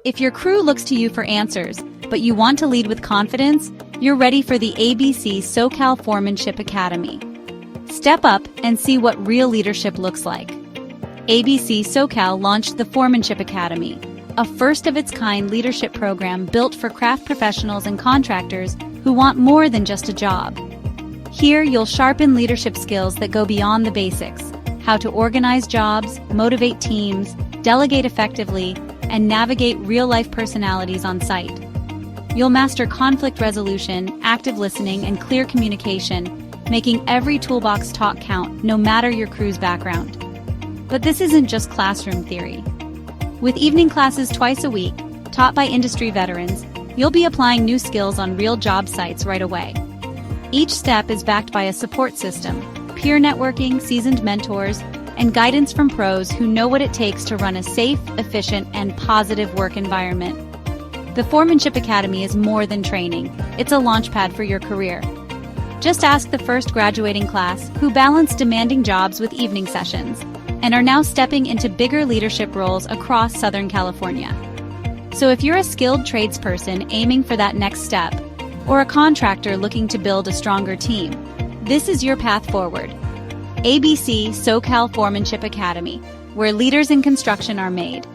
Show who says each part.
Speaker 1: If your crew looks to you for answers, but you want to lead with confidence, you're ready for the ABC Socal Foremanship Academy. Step up and see what real leadership looks like. ABC Socal launched the Foremanship Academy, a first-of-its-kind leadership program built for craft professionals and contractors who want more than just a job. Here, you'll sharpen leadership skills that go beyond the basics: how to organize jobs, motivate teams, delegate effectively, and navigate real-life personalities on site. You'll master conflict resolution, active listening, and clear communication, making every toolbox talk count, no matter your crew's background. But this isn't just classroom theory. With evening classes twice a week, taught by industry veterans, you'll be applying new skills on real job sites right away. Each step is backed by a support system, peer networking, seasoned mentors, and guidance from pros who know what it takes to run a safe, efficient, and positive work environment. The Foremanship Academy is more than training. It's a launchpad for your career. Just ask the first graduating class who balanced demanding jobs with evening sessions and are now stepping into bigger leadership roles across Southern California. So if you're a skilled tradesperson aiming for that next step, or a contractor looking to build a stronger team, this is your path forward. ABC Socal Foremanship Academy, where leaders in construction are made.